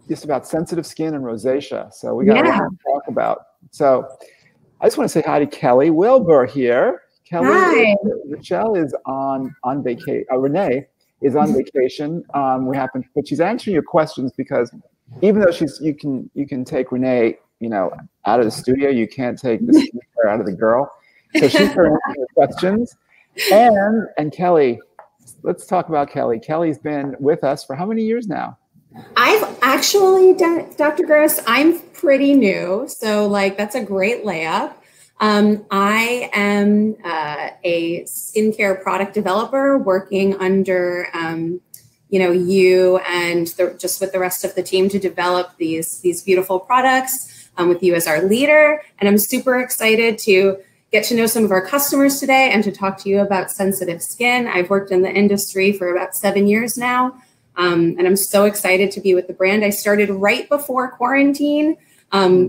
just about sensitive skin and rosacea. So we got a lot to talk about. So I just want to say hi to Kelly Wilbur here. Kelly, hi. Rochelle is on vacation. Renee is on vacation. But she's answering your questions because even though you can take Renee, out of the studio, you can't take the skincare out of the girl. So she's answering your questions. And Kelly, let's talk about Kelly. Kelly's been with us for how many years now? I've actually, Dr. Gross, I'm pretty new. So that's a great layup. I am a skincare product developer working under, you and just with the rest of the team to develop these beautiful products with you as our leader. And I'm super excited to get to know some of our customers today and to talk to you about sensitive skin. I've worked in the industry for about 7 years now. And I'm so excited to be with the brand. I started right before quarantine.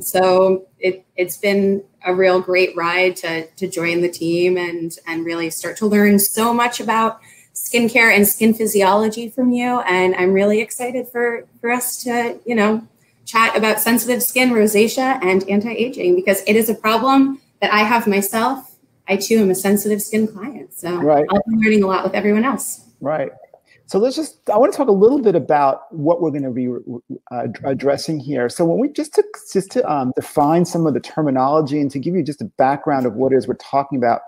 So it's been a real great ride to join the team and really start to learn so much about skincare and skin physiology from you. And I'm really excited for us to, chat about sensitive skin, rosacea, and anti-aging, because it is a problem that I have myself. I too am a sensitive skin client. So I'll be learning a lot with everyone else. Right. So I want to talk a little bit about what we're going to be addressing here. So when we just to define some of the terminology and to give you just a background of what it is we're talking about.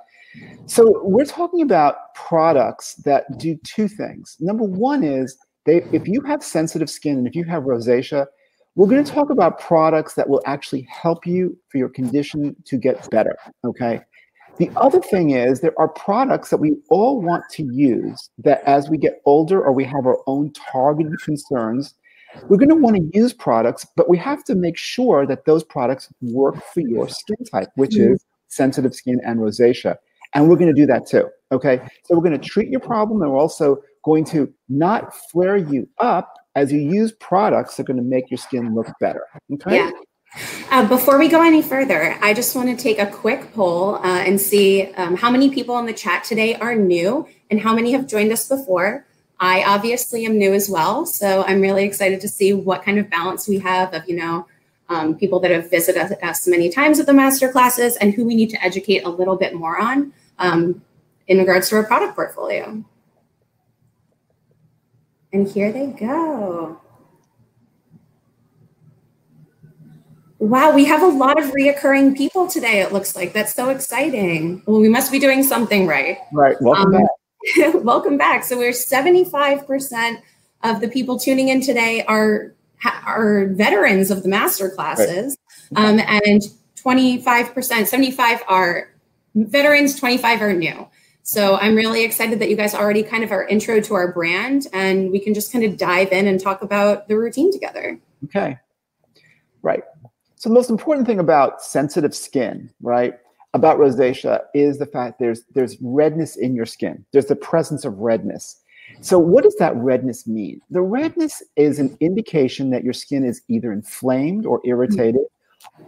So we're talking about products that do two things. Number one is if you have sensitive skin and if you have rosacea, we're going to talk about products that will actually help you for your condition to get better, okay? The other thing is there are products that we all want to use that as we get older or we have our own targeted concerns, we're going to want to use products, but we have to make sure that those products work for your skin type, which is sensitive skin and rosacea. And we're going to do that too, okay? So we're going to treat your problem, and we're also going to not flare you up as you use products that are going to make your skin look better, okay? Yeah. Before we go any further, I just want to take a quick poll and see how many people in the chat today are new and how many have joined us before. I obviously am new as well, so I'm really excited to see what kind of balance we have of, people that have visited us many times at the master classes and who we need to educate a little bit more on in regards to our product portfolio. And here they go. Wow, we have a lot of reoccurring people today, it looks like. That's so exciting. Well, we must be doing something right. Right, welcome back. Welcome back. So we're 75% of the people tuning in today are veterans of the master classes, and 25%, 75 are veterans, 25 are new. So I'm really excited that you guys already kind of are intro to our brand, and we can just kind of dive in and talk about the routine together. Okay, right. So the most important thing about sensitive skin, right, about rosacea is the fact there's redness in your skin. There's the presence of redness. So what does that redness mean? The redness is an indication that your skin is either inflamed or irritated,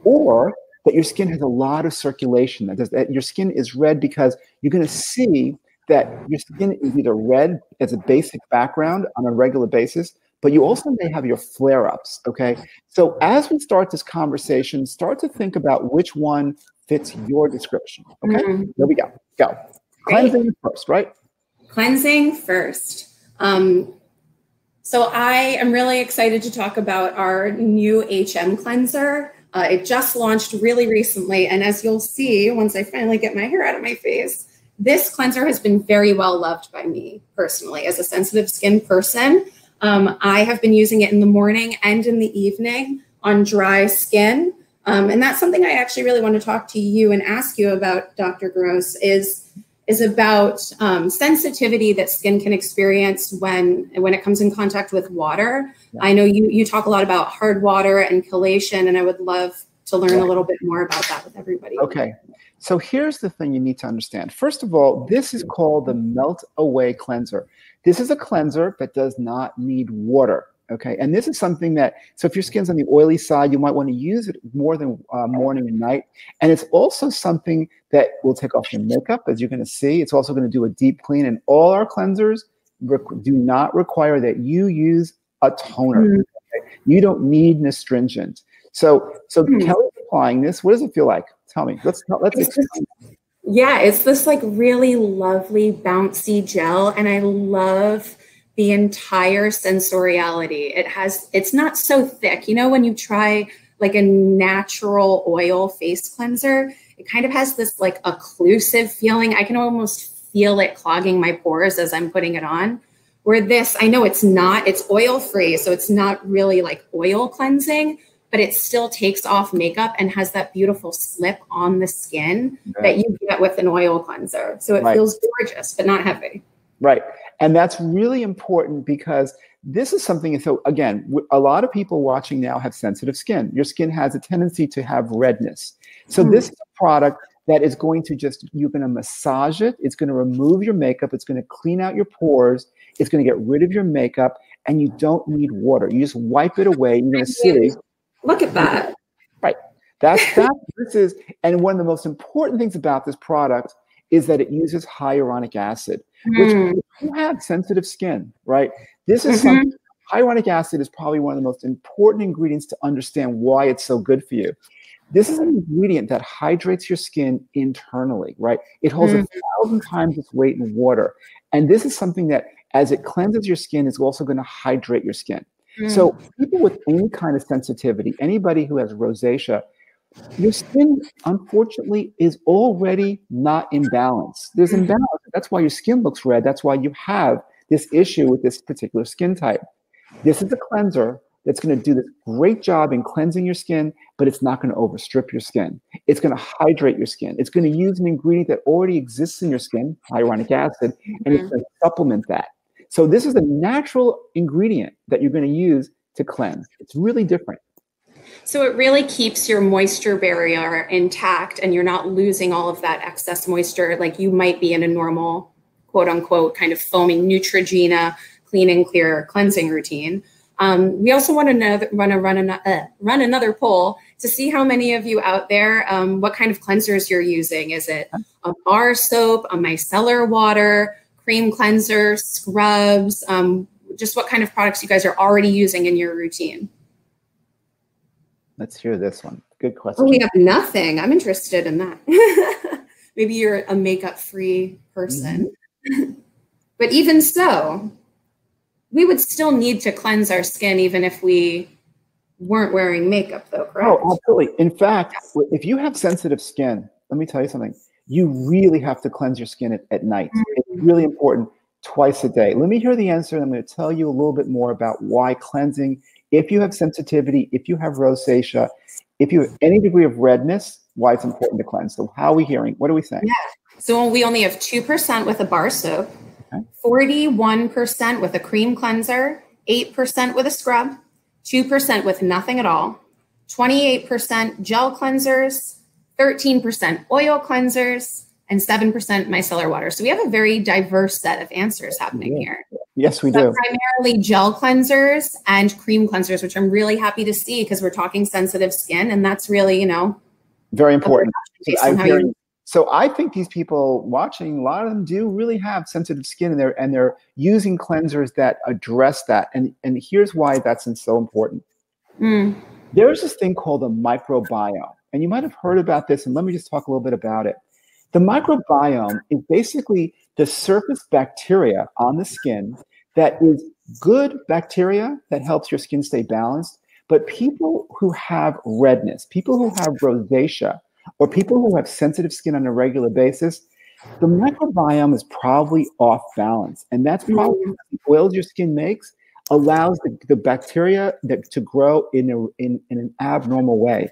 or that your skin has a lot of circulation. That your skin is red because you're going to see that your skin is either red as a basic background on a regular basis, but you also may have your flare-ups, okay? So as we start this conversation, start to think about which one fits your description, okay? There we go. Go. Great. Cleansing first, right? Cleansing first. So I am really excited to talk about our new HM cleanser. It just launched really recently, and as you'll see, once I finally get my hair out of my face, this cleanser has been very well loved by me personally as a sensitive skin person. I have been using it in the morning and in the evening on dry skin. And that's something I actually really want to talk to you and ask you about, Dr. Gross, is about sensitivity that skin can experience when it comes in contact with water. Yeah. I know you talk a lot about hard water and chelation, and I would love to learn a little bit more about that with everybody. Okay. So here's the thing you need to understand. First of all, this is called the Melt Away Cleanser. This is a cleanser that does not need water, okay? And this is something that, so if your skin's on the oily side, you might want to use it more than morning and night. And it's also something that will take off your makeup, as you're going to see. It's also going to do a deep clean. And all our cleansers do not require that you use a toner. Okay? You don't need an astringent. So Kelly's applying this. What does it feel like? Tell me. Let's explain. Yeah, it's this like really lovely bouncy gel, and I love the entire sensoriality. It's not so thick. You know, when you try like a natural oil face cleanser, it kind of has this like occlusive feeling. I can almost feel it clogging my pores as I'm putting it on. Where this, I know it's oil free, so it's not really like oil cleansing, but it still takes off makeup and has that beautiful slip on the skin that you get with an oil cleanser. So it feels gorgeous, but not heavy. Right. And that's really important because this is something, so again, a lot of people watching now have sensitive skin. Your skin has a tendency to have redness. So this is a product that is going to you're going to massage it. It's going to remove your makeup. It's going to clean out your pores. It's going to get rid of your makeup, and you don't need water. You just wipe it away. You're going to see. Look at that. Right. And one of the most important things about this product is that it uses hyaluronic acid, which if you have sensitive skin, right? This is something, hyaluronic acid is probably one of the most important ingredients to understand why it's so good for you. This is an ingredient that hydrates your skin internally, right? It holds 1,000 times its weight in water. And this is something that as it cleanses your skin, is also going to hydrate your skin. So people with any kind of sensitivity, anybody who has rosacea, your skin, unfortunately, is already not in balance. There's imbalance. That's why your skin looks red. That's why you have this issue with this particular skin type. This is a cleanser that's going to do this great job in cleansing your skin, but it's not going to overstrip your skin. It's going to hydrate your skin. It's going to use an ingredient that already exists in your skin, hyaluronic acid, and it's going to supplement that. So this is a natural ingredient that you're going to use to cleanse. It's really different. So it really keeps your moisture barrier intact, and you're not losing all of that excess moisture like you might be in a normal, quote unquote, kind of foaming Neutrogena clean and clear cleansing routine. We also want to run another poll to see how many of you out there, what kind of cleansers you're using. Is it a bar soap, a micellar water, cream cleanser, scrubs, just what kind of products you guys are already using in your routine? Let's hear this one. Good question. Oh, we have nothing. I'm interested in that. Maybe you're a makeup-free person. But even so, we would still need to cleanse our skin even if we weren't wearing makeup, though, correct? Oh, absolutely. In fact, if you have sensitive skin, let me tell you something. You really have to cleanse your skin at night. It's really important, twice a day. Let me hear the answer, and I'm going to tell you a little bit more about why cleansing, if you have sensitivity, if you have rosacea, if you have any degree of redness, why it's important to cleanse. So how are we hearing? What are we saying? Yeah. So we only have 2% with a bar soap, 41% with a cream cleanser, 8% with a scrub, 2% with nothing at all, 28% gel cleansers, 13% oil cleansers, and 7% micellar water. So we have a very diverse set of answers happening here. Yes, we do. Primarily gel cleansers and cream cleansers, which I'm really happy to see because we're talking sensitive skin, and that's really, very important. So I think these people watching, a lot of them do really have sensitive skin, and they're using cleansers that address that. And here's why that's so important. There's this thing called a microbiome, and you might have heard about this, and let me just talk a little bit about it. The microbiome is basically the surface bacteria on the skin that is good bacteria that helps your skin stay balanced. But people who have redness, people who have rosacea, or people who have sensitive skin on a regular basis, the microbiome is probably off balance. And that's probably because the oils your skin makes allows the bacteria to grow in an abnormal way.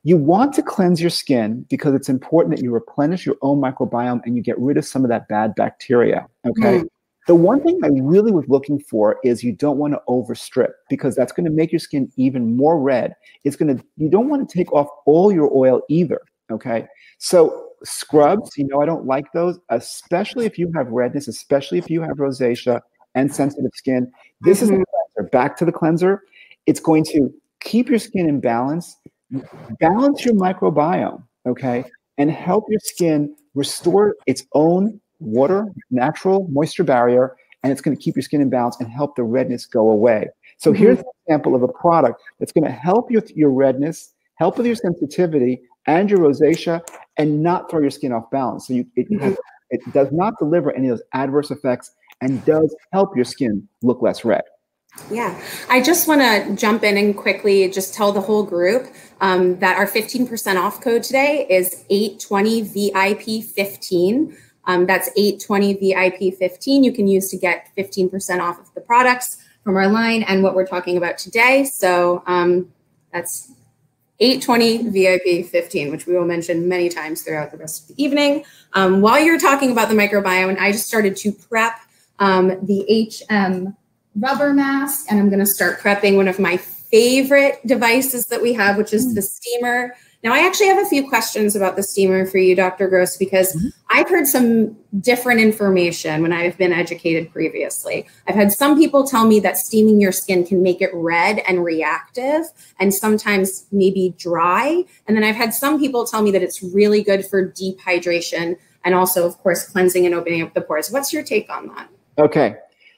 You want to cleanse your skin because it's important that you replenish your own microbiome and you get rid of some of that bad bacteria, okay? The one thing I really was looking for is you don't want to overstrip because that's going to make your skin even more red. You don't want to take off all your oil either, okay? So scrubs, I don't like those, especially if you have redness, especially if you have rosacea and sensitive skin. This is a cleanser. Back to the cleanser. It's going to keep your skin in balance, balance your microbiome, okay, and help your skin restore its own water, natural moisture barrier, and it's going to keep your skin in balance and help the redness go away. So here's an example of a product that's going to help you with your redness, help with your sensitivity and your rosacea, and not throw your skin off balance. So it does not deliver any of those adverse effects and does help your skin look less red. Yeah, I just want to jump in and quickly just tell the whole group that our 15% off code today is 820VIP15. That's 820VIP15 you can use to get 15% off of the products from our line and what we're talking about today. So that's 820VIP15, which we will mention many times throughout the rest of the evening. While you're talking about the microbiome, I just started to prep the HM rubber mask, and I'm going to start prepping one of my favorite devices that we have, which is the steamer. Now, I actually have a few questions about the steamer for you, Dr. Gross, because I've heard some different information when I've been educated previously. I've had some people tell me that steaming your skin can make it red and reactive and sometimes maybe dry. And then I've had some people tell me that it's really good for dehydration and also, of course, cleansing and opening up the pores. What's your take on that? Okay.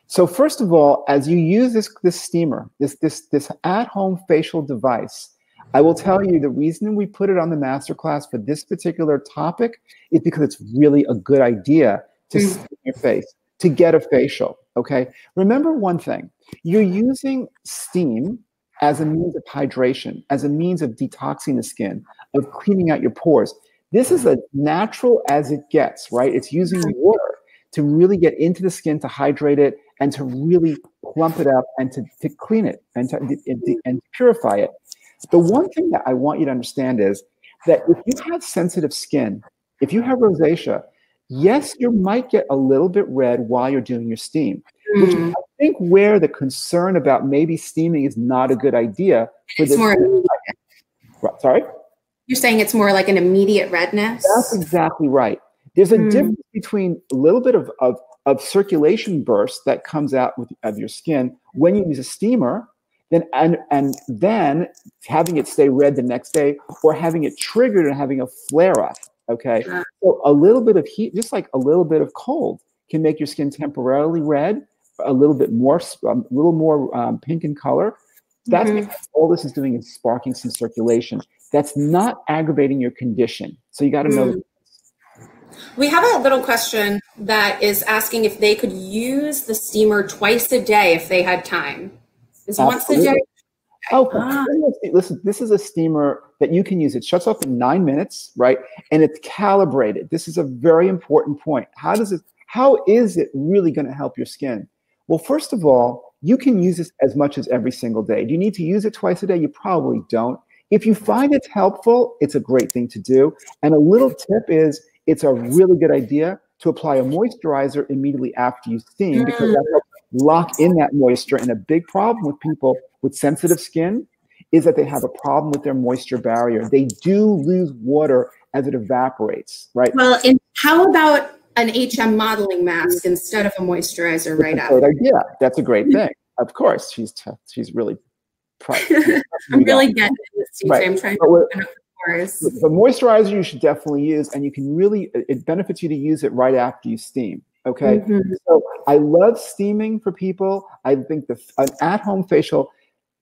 So first of all, as you use this steamer, this at-home facial device, I will tell you the reason we put it on the masterclass for this particular topic is because it's really a good idea to steam your face, to get a facial, okay? Remember one thing, you're using steam as a means of hydration, as a means of detoxing the skin, of cleaning out your pores. This is as natural as it gets, right? It's using water to really get into the skin, to hydrate it, and to really plump it up and to clean it and to purify it. The one thing that I want you to understand is that if you have sensitive skin, if you have rosacea, yes, you might get a little bit red while you're doing your steam, which I think where the concern about maybe steaming is not a good idea. For this. Sorry? You're saying it's more like an immediate redness? That's exactly right. There's a difference between a little bit of circulation burst that comes out of your skin when you use a steamer, and then having it stay red the next day, or having it triggered and having a flare up. Okay, so a little bit of heat, just like a little bit of cold, can make your skin temporarily red, a little more pink in color. That's because all this is doing is sparking some circulation. That's not aggravating your condition. So you got to know. We have a little question that is asking if they could use the steamer twice a day if they had time. Is once a day? Listen, this is a steamer that you can use. It shuts off in 9 minutes, right? And it's calibrated. This is a very important point. How is it really going to help your skin? Well, first of all, you can use this as much as every single day. Do you need to use it twice a day? You probably don't. If you find it's helpful, it's a great thing to do. And a little tip is, it's a really good idea to apply a moisturizer immediately after you steam, because that helps lock in that moisture. And a big problem with people with sensitive skin is that they have a problem with their moisture barrier. They do lose water as it evaporates, right? Well, and how about an HM modeling mask instead of a moisturizer right after? Great idea. That's a great thing. Of course, she's really I'm really getting this, right. I'm trying to open up the pores. The moisturizer you should definitely use, and you can really, it benefits you to use it right after you steam. Okay, so I love steaming for people. I think an at-home facial,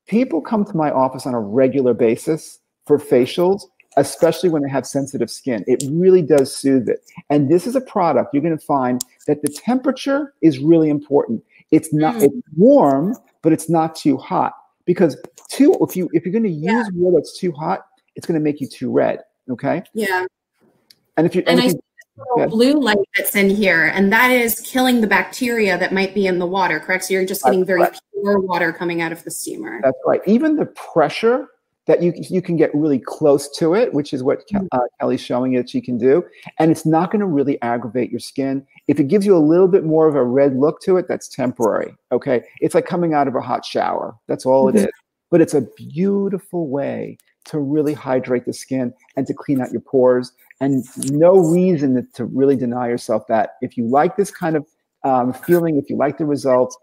people come to my office on a regular basis for facials, especially when they have sensitive skin. It really does soothe it. And this is a product you're going to find that the temperature is really important. It's not it's warm, but it's not too hot, because if you're going to use water that's too hot, it's going to make you too red. Okay. Yeah. And if you blue light that's in here, and that is killing the bacteria that might be in the water, correct? So you're just getting very pure water coming out of the steamer. That's right. Even the pressure that you can get really close to it, which is what Kelly's showing you that she can do, and it's not going to really aggravate your skin. If it gives you a little bit more of a red look to it, that's temporary. Okay, it's like coming out of a hot shower. That's all it is. But it's a beautiful way to really hydrate the skin and to clean out your pores. And no reason to really deny yourself that. If you like this kind of feeling, if you like the results,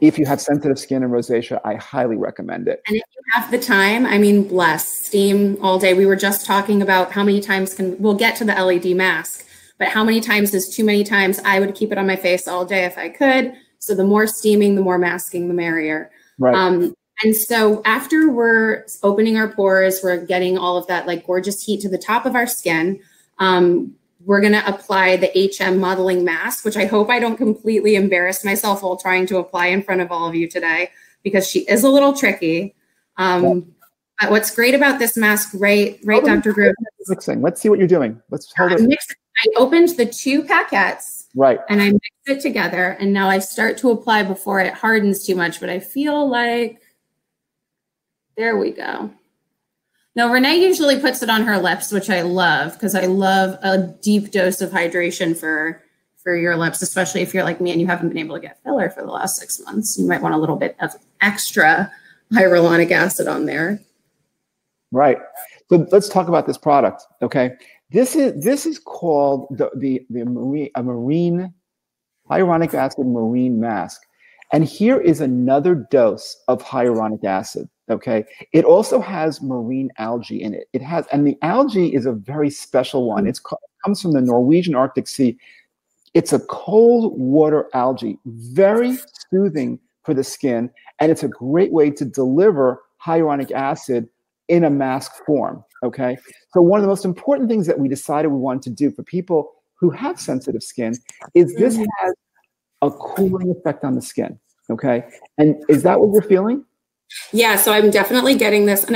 if you have sensitive skin and rosacea, I highly recommend it. And if you have the time, I mean, bless, steam all day. We were just talking about how many times we'll get to the LED mask, but how many times is too many times? I would keep it on my face all day if I could. So the more steaming, the more masking, the merrier. Right. And so after we're opening our pores, we're getting all of that like gorgeous heat to the top of our skin. We're going to apply the HM modeling mask, which I hope I don't completely embarrass myself while trying to apply in front of all of you today, because she is a little tricky. But what's great about this mask, right, Dr. Groove? Mixing. Let's see what you're doing. Let's hold it. I opened the 2 paquettes. Right. And I mix it together. And now I start to apply before it hardens too much, but I feel like, there we go. Now, Renee usually puts it on her lips, which I love, because I love a deep dose of hydration for your lips, especially if you're like me and you haven't been able to get filler for the last 6 months. You might want a little bit of extra hyaluronic acid on there. Right. So let's talk about this product. Okay. This is called the marine hyaluronic acid marine mask. And here is another dose of hyaluronic acid. Okay. It also has marine algae in it. And the algae is a very special one. It comes from the Norwegian Arctic Sea. It's a cold water algae, very soothing for the skin. And it's a great way to deliver hyaluronic acid in a mask form. Okay. So one of the most important things that we decided we wanted to do for people who have sensitive skin is this has a cooling effect on the skin. Okay. And is that what you're feeling? Yeah. So I'm definitely getting this, and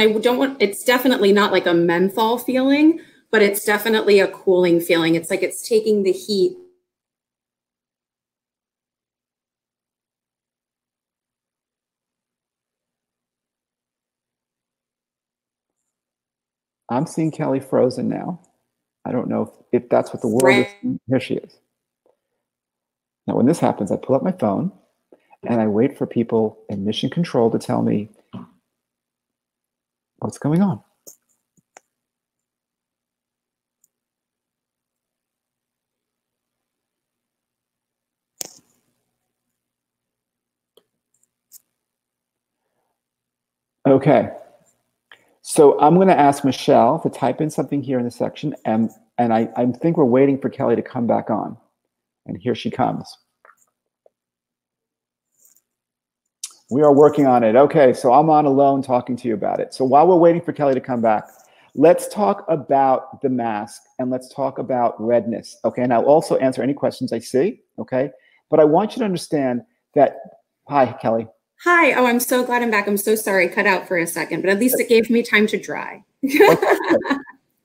it's definitely not like a menthol feeling, but it's definitely a cooling feeling. It's like it's taking the heat. I'm seeing Kelly frozen now. I don't know if that's what the world is seeing. Here she is. Now, when this happens, I pull up my phone and I wait for people in mission control to tell me what's going on. Okay. So I'm going to ask Michelle to type in something here in the section, and I think we're waiting for Kelly to come back on. And here she comes. We are working on it. Okay, so I'm on alone talking to you about it. So while we're waiting for Kelly to come back, let's talk about the mask and let's talk about redness. Okay, and I'll also answer any questions I see. Okay, but I want you to understand that. Hi, Kelly. Hi. Oh, I'm so glad I'm back. I'm so sorry. Cut out for a second, but at least it gave me time to dry. Okay.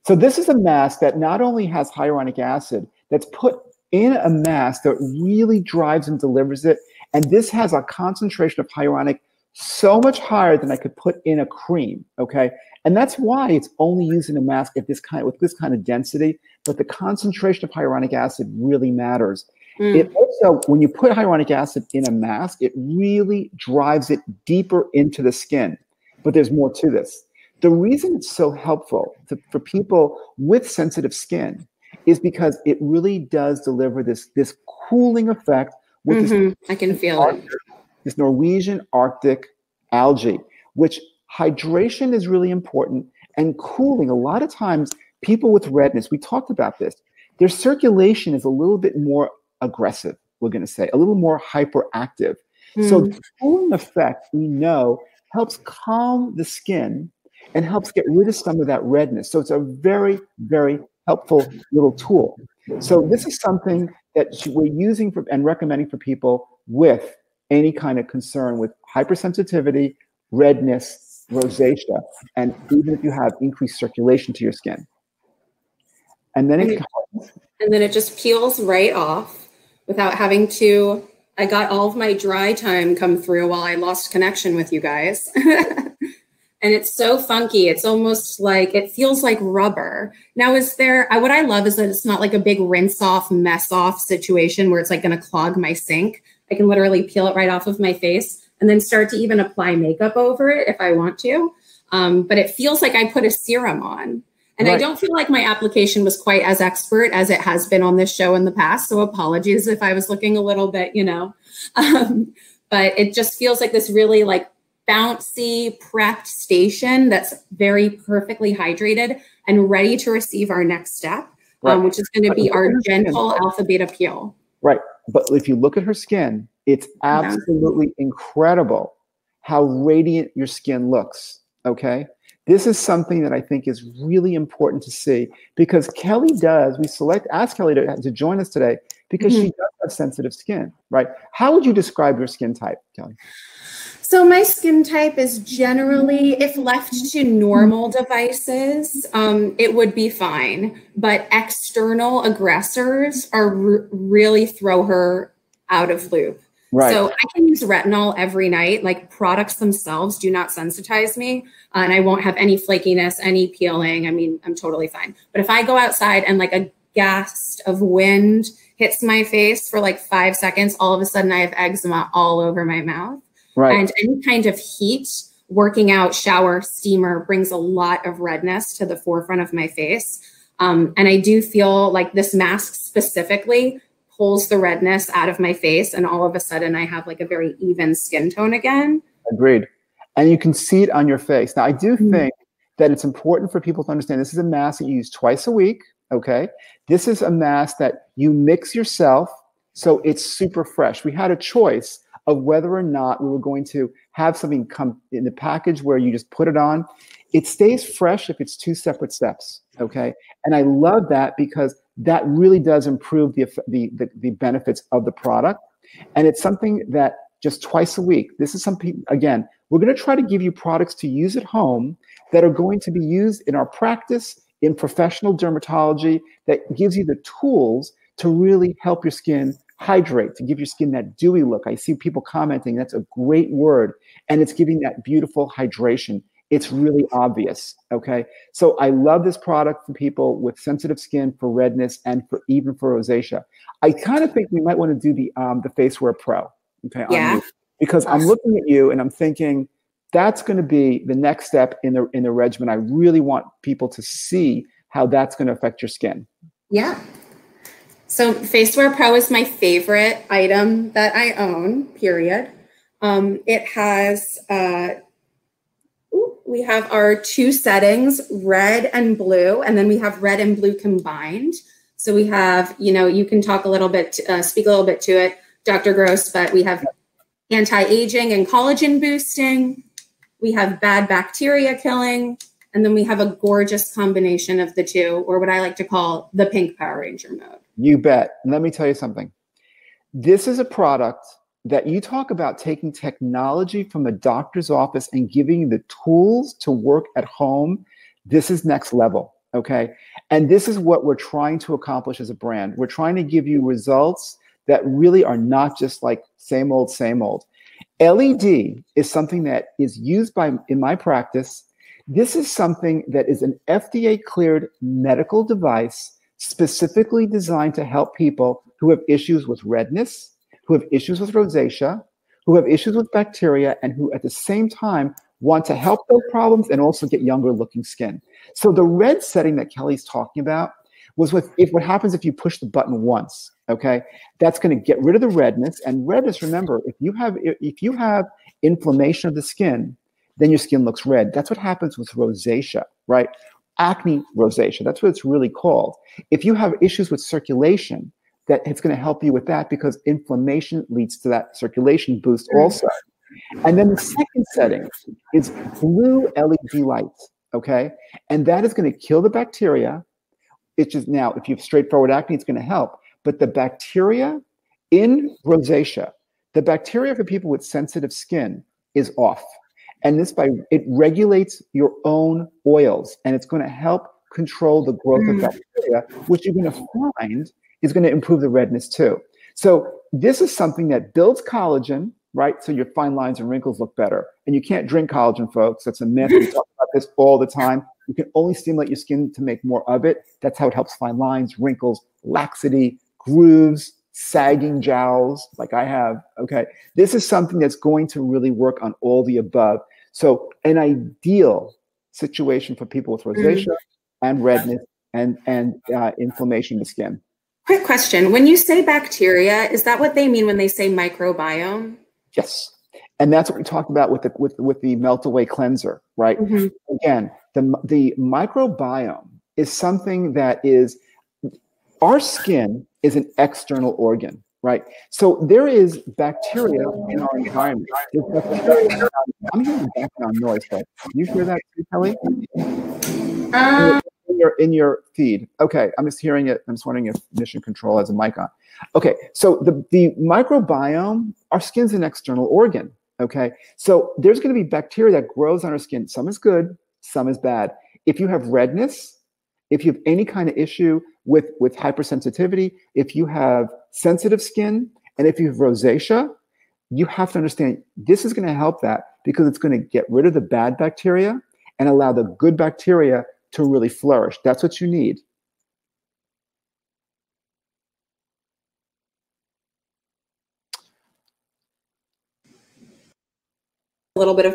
So this is a mask that not only has hyaluronic acid that's put in a mask that really drives and delivers it. And this has a concentration of hyaluronic so much higher than I could put in a cream. Okay. And that's why it's only used in a mask with this kind of density. But the concentration of hyaluronic acid really matters. It also, when you put hyaluronic acid in a mask, it really drives it deeper into the skin. But there's more to this. The reason it's so helpful for people with sensitive skin is because it really does deliver this cooling effect with this, I can feel it. This Norwegian Arctic algae, which hydration is really important, and cooling. A lot of times people with redness, we talked about this, their circulation is a little bit more aggressive, we're going to say, a little more hyperactive. So the cooling effect, we know, helps calm the skin and helps get rid of some of that redness. So it's a very, very helpful little tool. So this is something that we're using and recommending for people with any kind of concern with hypersensitivity, redness, rosacea, and even if you have increased circulation to your skin. And then it just peels right off without having to. I got all of my dry time come through while I lost connection with you guys. And it's so funky. It's almost like, it feels like rubber. Now, what I love is that it's not like a big rinse off, mess off situation where it's like going to clog my sink. I can literally peel it right off of my face and then start to even apply makeup over it if I want to. But it feels like I put a serum on. And I don't feel like my application was quite as expert as it has been on this show in the past. So apologies if I was looking a little bit, but it just feels like this really like bouncy prepped station that's very perfectly hydrated and ready to receive our next step, which is going to be our gentle alpha beta peel. Right. But if you look at her skin, it's absolutely incredible how radiant your skin looks, okay? This is something that I think is really important to see because Kelly does, ask Kelly to join us today because she does have sensitive skin, right? How would you describe your skin type, Kelly? So my skin type is generally, if left to normal devices, it would be fine. But external aggressors really throw her out of loop. Right. So I can use retinol every night. Like products themselves do not sensitize me, and I won't have any flakiness, any peeling. I mean, I'm totally fine. But if I go outside and like a gust of wind hits my face for like 5 seconds, all of a sudden I have eczema all over my mouth. Right. And any kind of heat, working out, shower, steamer brings a lot of redness to the forefront of my face. And I do feel like this mask specifically pulls the redness out of my face. And all of a sudden I have like a very even skin tone again. Agreed. And you can see it on your face. Now, I do think that it's important for people to understand this is a mask that you use twice a week. Okay. This is a mask that you mix yourself. So it's super fresh. We had a choice of whether or not we were going to have something come in the package where you just put it on. It stays fresh if it's 2 separate steps, okay? And I love that because that really does improve the benefits of the product. And it's something that just twice a week, this is something, again, we're gonna try to give you products to use at home that are going to be used in our practice, in professional dermatology, that gives you the tools to really help your skin hydrate, to give your skin that dewy look. I see people commenting, that's a great word. And it's giving that beautiful hydration. It's really obvious, okay? So I love this product for people with sensitive skin, for redness, and even for rosacea. I kind of think we might want to do the Faceware Pro, okay? Yeah. On you, because I'm looking at you and I'm thinking, that's going to be the next step in the regimen. I really want people to see how that's going to affect your skin. Yeah. So Faceware Pro is my favorite item that I own, period. It has, we have our 2 settings, red and blue, and then we have red and blue combined. So we have, you can talk a little bit, speak a little bit to it, Dr. Gross, but we have anti-aging and collagen boosting. We have bad bacteria killing. And then we have a gorgeous combination of the 2, or what I like to call the pink Power Ranger mode. You bet. And let me tell you something. This is a product that you talk about taking technology from a doctor's office and giving you the tools to work at home. This is next level, okay? And this is what we're trying to accomplish as a brand. We're trying to give you results that really are not just like same old, same old. LED is something that is used in my practice. This is something that is an FDA-cleared medical device specifically designed to help people who have issues with redness, who have issues with rosacea, who have issues with bacteria, and who at the same time want to help those problems and also get younger looking skin. So the red setting that Kelly's talking about was what happens if you push the button once, okay? That's gonna get rid of the redness. And redness, remember, if you have inflammation of the skin, then your skin looks red. That's what happens with rosacea, right? Acne rosacea, that's what it's really called. If you have issues with circulation, that it's going to help you with that because inflammation leads to that circulation boost also. And then the second setting is blue LED lights, okay? And that is going to kill the bacteria. It's just now, if you have straightforward acne, it's going to help. But the bacteria in rosacea, the bacteria for people with sensitive skin is off. And it regulates your own oils, and it's going to help control the growth of bacteria, which you're going to find is going to improve the redness too. So this is something that builds collagen, right? So your fine lines and wrinkles look better. And you can't drink collagen, folks. That's a myth. We talk about this all the time. You can only stimulate your skin to make more of it. That's how it helps fine lines, wrinkles, laxity, grooves, sagging jowls like I have, okay? This is something that's going to really work on all the above. So an ideal situation for people with rosacea and redness and inflammation of the skin. Quick question. When you say bacteria, is that what they mean when they say microbiome? Yes. And that's what we talked about with the melt away cleanser, right? Again, the microbiome is something that is, our skin is an external organ, right? So there is bacteria in our environment. There's bacteria. I'm hearing background noise, but can you hear that too, Kelly? In your feed. Okay, I'm just hearing it. I'm just wondering if Mission Control has a mic on. Okay, so the microbiome, our skin's an external organ. Okay, so there's going to be bacteria that grows on our skin. Some is good, some is bad. If you have redness, if you have any kind of issue with hypersensitivity, if you have sensitive skin, and if you have rosacea, you have to understand this is going to help that because it's going to get rid of the bad bacteria and allow the good bacteria to really flourish. That's what you need. A little bit of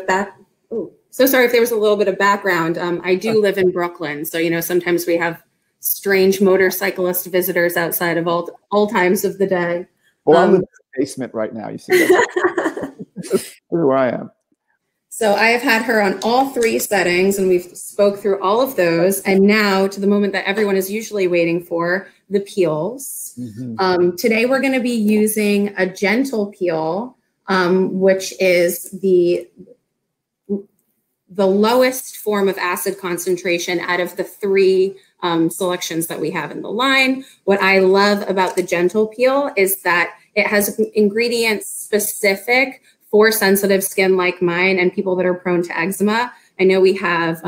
so sorry if there was a little bit of background. I do live in Brooklyn, so sometimes we have strange motorcyclist visitors outside of all times of the day. Well, I'm in the basement right now. You see that? This is where I am. So I have had her on all 3 settings, and we've spoke through all of those. And now to the moment that everyone is usually waiting for, the peels. Mm-hmm. Today we're going to be using a gentle peel, which is the lowest form of acid concentration out of the 3 selections that we have in the line. What I love about the gentle peel is that it has ingredients specific for sensitive skin like mine and people that are prone to eczema. I know we have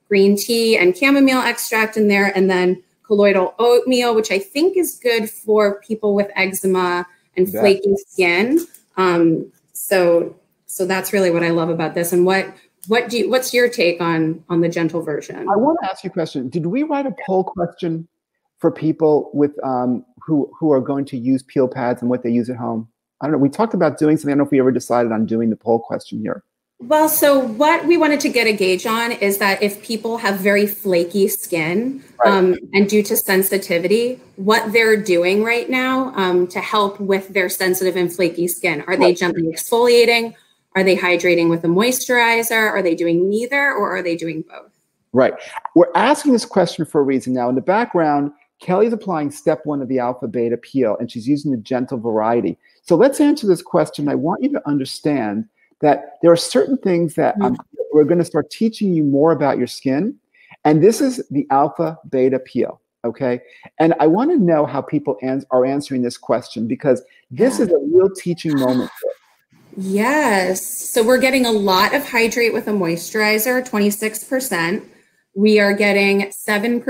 green tea and chamomile extract in there, and then colloidal oatmeal, which I think is good for people with eczema and flaky skin. So that's really what I love about this. And what's your take on the gentle version? I want to ask you a question. Did we write a poll question for people with who are going to use peel pads and what they use at home? I don't know. We talked about doing something. I don't know if we ever decided on doing the poll question here. Well, so what we wanted to get a gauge on is that if people have very flaky skin, right, and due to sensitivity, what they're doing right now to help with their sensitive and flaky skin. Are they gently exfoliating? Are they hydrating with a moisturizer? Are they doing neither, or are they doing both? Right. We're asking this question for a reason. Now, in the background, Kelly's applying step 1 of the alpha beta peel, and she's using the gentle variety. So let's answer this question. I want you to understand that there are certain things that we're going to start teaching you more about your skin. And this is the alpha beta peel. Okay. And I want to know how people are answering this question, because this is a real teaching moment. Yes. So we're getting a lot of hydrate with a moisturizer, 26%. We are getting 7%,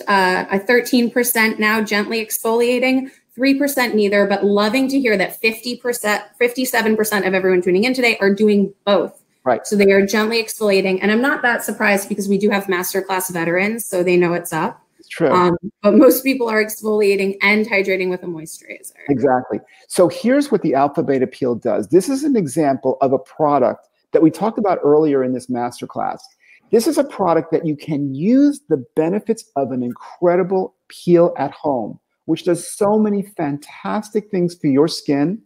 13% now gently exfoliating, 3% neither, but loving to hear that 57% of everyone tuning in today are doing both. Right. So they are gently exfoliating. And I'm not that surprised because we do have masterclass veterans, so they know it's up. It's true. But most people are exfoliating and hydrating with a moisturizer. Exactly. So here's what the alpha beta peel does. This is an example of a product that we talked about earlier in this masterclass. This is a product that you can use the benefits of an incredible peel at home, which does so many fantastic things for your skin.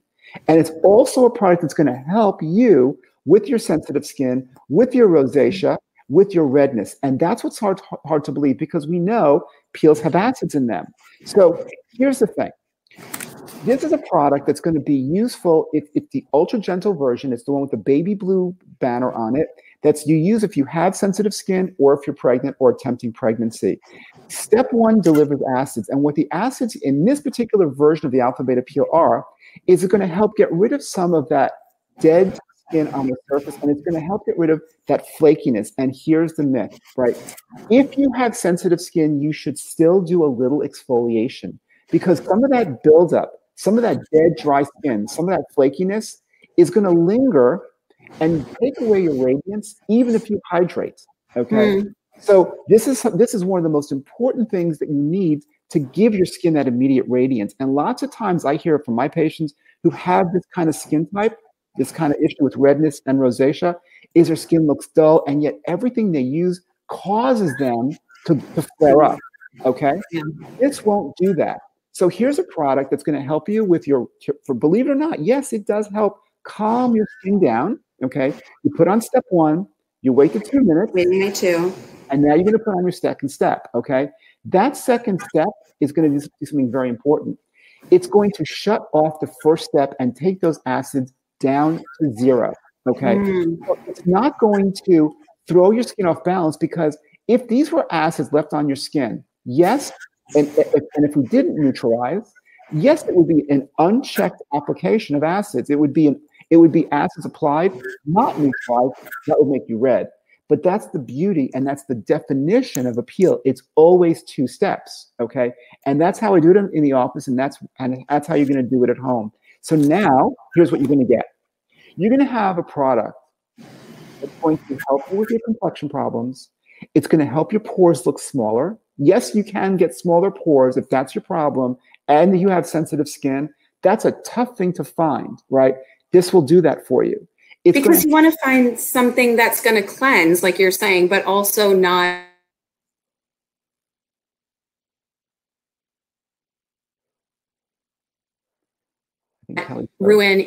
And it's also a product that's going to help you with your sensitive skin, with your rosacea, with your redness. And that's what's hard to believe, because we know peels have acids in them. So here's the thing. This is a product that's going to be useful. It's the ultra gentle version. It's the one with the baby blue banner on it. That's you use if you have sensitive skin or if you're pregnant or attempting pregnancy. Step 1 delivers acids. And what the acids in this particular version of the alpha beta peel are, is it going to help get rid of some of that dead skin on the surface, and it's going to help get rid of that flakiness. And here's the myth, right? If you have sensitive skin, you should still do a little exfoliation, because some of that buildup, some of that dead, dry skin, some of that flakiness is going to linger and take away your radiance, even if you hydrate. Okay. So this is one of the most important things that you need to give your skin that immediate radiance. And lots of times I hear from my patients who have this kind of skin type, this kind of issue with redness and rosacea, is their skin looks dull, and yet everything they use causes them to flare up. Okay. This won't do that. So here's a product that's going to help you with believe it or not, yes, it does help calm your skin down. Okay. You put on step 1, you wait the 2 minutes. Wait 2. And now you're going to put on your second step. Okay. That second step is going to do something very important. It's going to shut off the first step and take those acids down to zero, okay? So it's not going to throw your skin off balance, because if these were acids left on your skin, yes, and if we didn't neutralize, yes, it would be an unchecked application of acids. It would be acids applied, not neutralized, that would make you red. But that's the beauty, and that's the definition of a peel. It's always 2 steps, okay? And that's how I do it in the office, and that's how you're going to do it at home. So now, here's what you're going to get. You're going to have a product that's going to help you with your complexion problems. It's going to help your pores look smaller. Yes, you can get smaller pores if that's your problem, and you have sensitive skin. That's a tough thing to find, right? This will do that for you. Because you want to find something that's going to cleanse, like you're saying, but also not ruin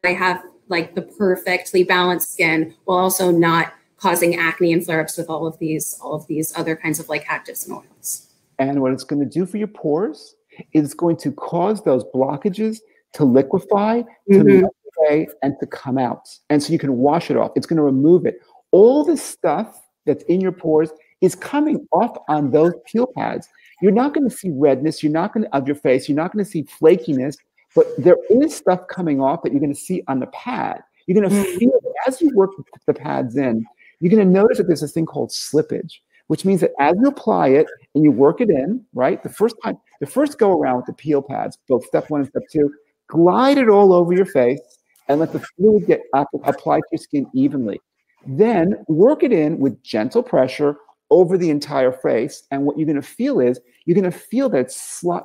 I have like the perfectly balanced skin, while also not causing acne and flare-ups with all of these other kinds of like actives and oils. And what it's going to do for your pores is going to cause those blockages to liquefy, to melt away, and to come out. And so you can wash it off. It's going to remove it. All the stuff that's in your pores is coming off on those peel pads. You're not going to see redness. You're not going to, of your face. You're not going to see flakiness, but there is stuff coming off that you're going to see on the pad. You're going to feel it as you work the pads in. You're going to notice that there's this thing called slippage, which means that as you apply it and you work it in, right? The first go around with the peel pads, both step 1 and step 2, glide it all over your face and let the fluid get applied to your skin evenly. Then work it in with gentle pressure over the entire face. And what you're going to feel is you're going to feel that it's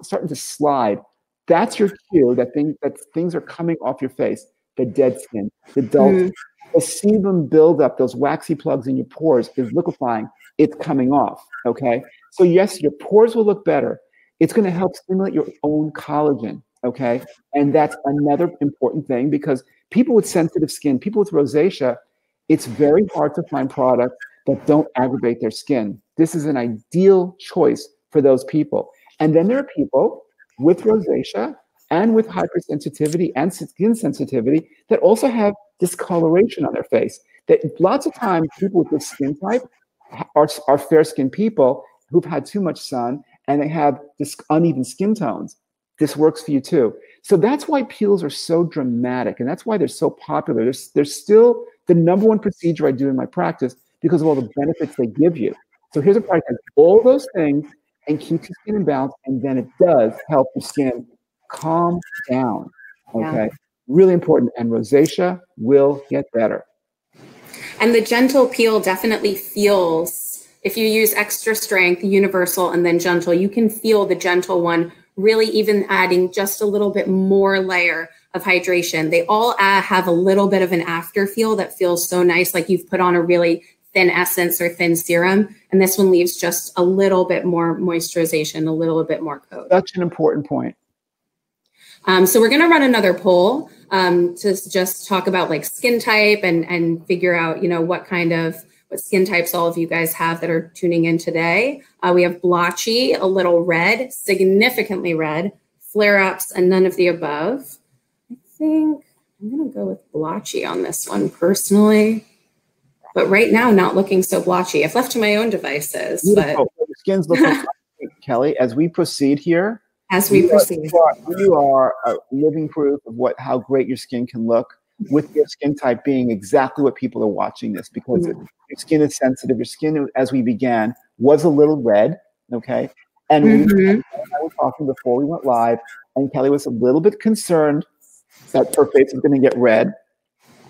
starting to slide. That's your cue that things are coming off your face. The dead skin, the dull skin, the sebum buildup, those waxy plugs in your pores is liquefying. It's coming off, okay? So yes, your pores will look better. It's going to help stimulate your own collagen, okay? And that's another important thing, because people with sensitive skin, people with rosacea, it's very hard to find products that don't aggravate their skin. This is an ideal choice for those people. And then there are people with rosacea and with hypersensitivity and skin sensitivity that also have discoloration on their face. That lots of times people with this skin type are fair-skinned people who've had too much sun and they have this uneven skin tones. This works for you too. So that's why peels are so dramatic, and that's why they're so popular. They're still the #1 procedure I do in my practice because of all the benefits they give you. So here's a product that has all those things and keeps your skin in balance, and then it does help your skin calm down, okay? Yeah. Really important, and rosacea will get better. And the gentle peel definitely feels, if you use extra strength, universal, and then gentle, you can feel the gentle one really even adding just a little bit more layer of hydration. They all have a little bit of an after feel that feels so nice, like you've put on a really thin essence or thin serum, and this one leaves just a little bit more moisturization, a little bit more coat. Such an important point. So we're going to run another poll to just talk about like skin type and figure out, you know, what skin types all of you guys have that are tuning in today. We have blotchy, a little red, significantly red, flare-ups, and none of the above. I think I'm going to go with blotchy on this one personally. But right now, not looking so blotchy. I've left to my own devices. Beautiful. But the skin's looking Kelly, as we proceed here. As we proceed. You are a living proof of how great your skin can look, with your skin type being exactly what people are watching this, because your skin is sensitive. Your skin, as we began, was a little red, okay? And we were talking before we went live, and Kelly was a little bit concerned that her face is going to get red.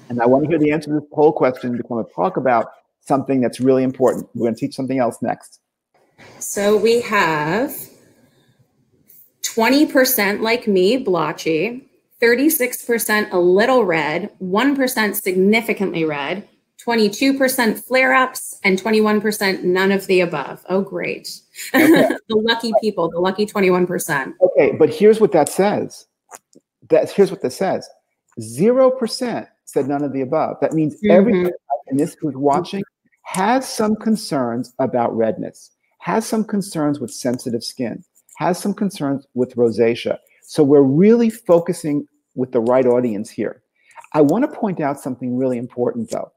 And I want to hear the answer to this whole question because I'm going to talk about something that's really important. We're going to teach something else next. So we have 20% like me, blotchy, 36% a little red, 1% significantly red, 22% flare-ups, and 21% none of the above. Oh, great. Okay. The lucky people, the lucky 21%. Okay, but here's what that says. Here's what this says. 0% said none of the above. That means everybody in this who's watching has some concerns about redness, has some concerns with sensitive skin. has some concerns with rosacea. So we're really focusing with the right audience here. I want to point out something really important though.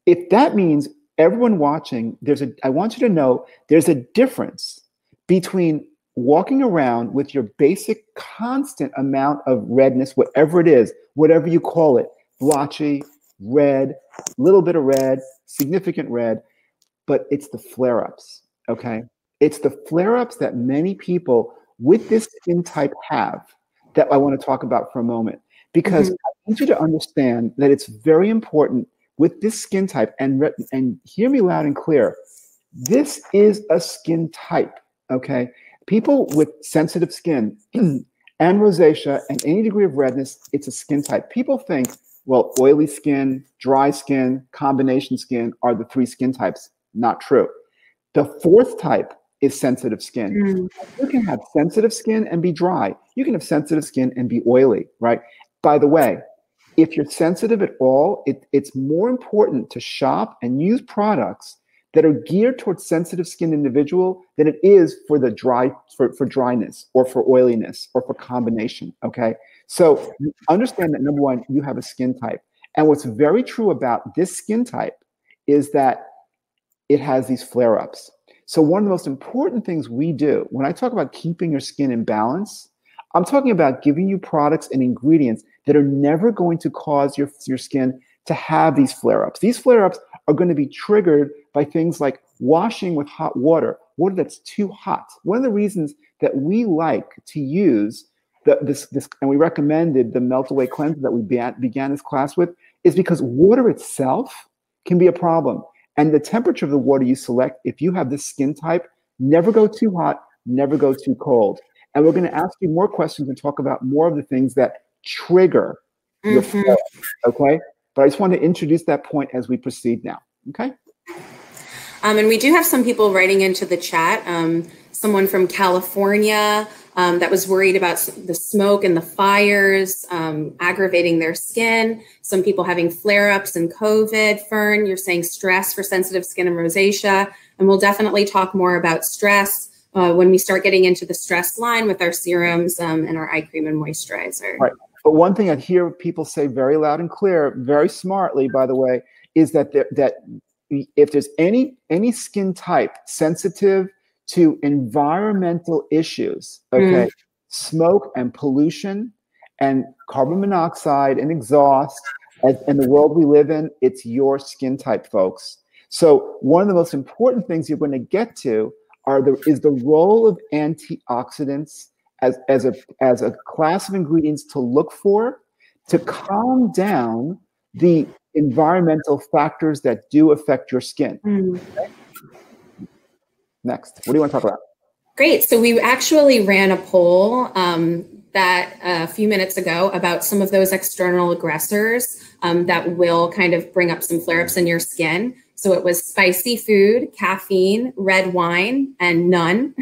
If that means everyone watching, I want you to know there's a difference between walking around with your basic constant amount of redness, whatever it is, whatever you call it, blotchy, red, little bit of red, significant red, but it's the flare-ups, okay? It's the flare-ups that many people with this skin type have that I want to talk about for a moment, because I need you to understand that it's very important with this skin type, and hear me loud and clear, this is a skin type, okay? People with sensitive skin and rosacea and any degree of redness, it's a skin type. People think, well, oily skin, dry skin, combination skin are the three skin types. Not true. The fourth type is sensitive skin. You can have sensitive skin and be dry. You can have sensitive skin and be oily, right? By the way, if you're sensitive at all, it's more important to shop and use products that are geared towards sensitive skin individual than it is for the for dryness or for oiliness or for combination, okay? So understand that, number one, you have a skin type. And what's very true about this skin type is that it has these flare-ups. So one of the most important things we do when I talk about keeping your skin in balance, I'm talking about giving you products and ingredients that are never going to cause your skin to have these flare-ups. These flare-ups are going to be triggered by things like washing with hot water that's too hot. One of the reasons that we like to use this and we recommended the melt away cleanser that we began this class with is because water itself can be a problem. And the temperature of the water you select, if you have this skin type, never go too hot, never go too cold. And we're going to ask you more questions and talk about more of the things that trigger your flare, okay? But I just want to introduce that point as we proceed now, okay? And we do have some people writing into the chat. Someone from California that was worried about the smoke and the fires aggravating their skin. Some people having flare-ups and COVID. Fern, you're saying stress for sensitive skin and rosacea. And we'll definitely talk more about stress when we start getting into the stress line with our serums and our eye cream and moisturizer. Right. But one thing I hear people say very loud and clear, very smartly, by the way, is that if there's any skin type sensitive to environmental issues, okay, smoke and pollution and carbon monoxide and exhaust and the world we live in, it's your skin type, folks. So one of the most important things you're going to get to is the role of antioxidants as a class of ingredients to look for to calm down the environmental factors that do affect your skin. Okay? Next, what do you want to talk about? Great. So we actually ran a poll that a few minutes ago about some of those external aggressors that will kind of bring up some flare-ups in your skin. So it was spicy food, caffeine, red wine, and none.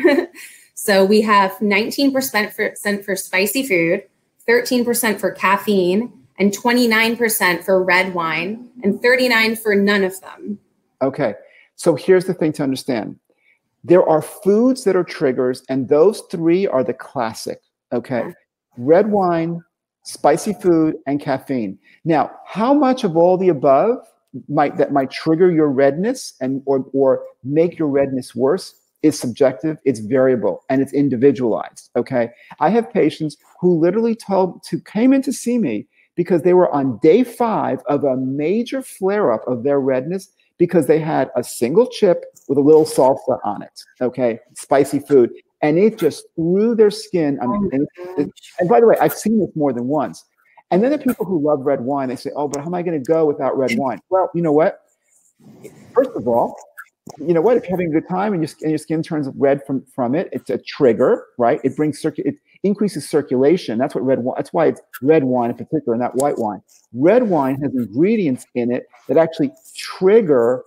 So we have 19% for spicy food, 13% for caffeine, and 29% for red wine, and 39% for none of them. Okay, so here's the thing to understand. There are foods that are triggers, and those three are the classic, okay? Red wine, spicy food, and caffeine. Now, how much of all the above might trigger your redness or make your redness worse is subjective, it's variable, and it's individualized, okay? I have patients who literally came in to see me because they were on day 5 of a major flare-up of their redness because they had a single chip with a little salsa on it, okay? Spicy food. And it just threw their skin. And by the way, I've seen this more than once. And then the people who love red wine, they say, oh, but how am I going to go without red wine? Well, you know what? First of all, you know what? If you're having a good time and your skin turns red from it, it's a trigger, right? It increases circulation. That's what red wine. That's why it's red wine in particular, not white wine. Red wine has ingredients in it that actually trigger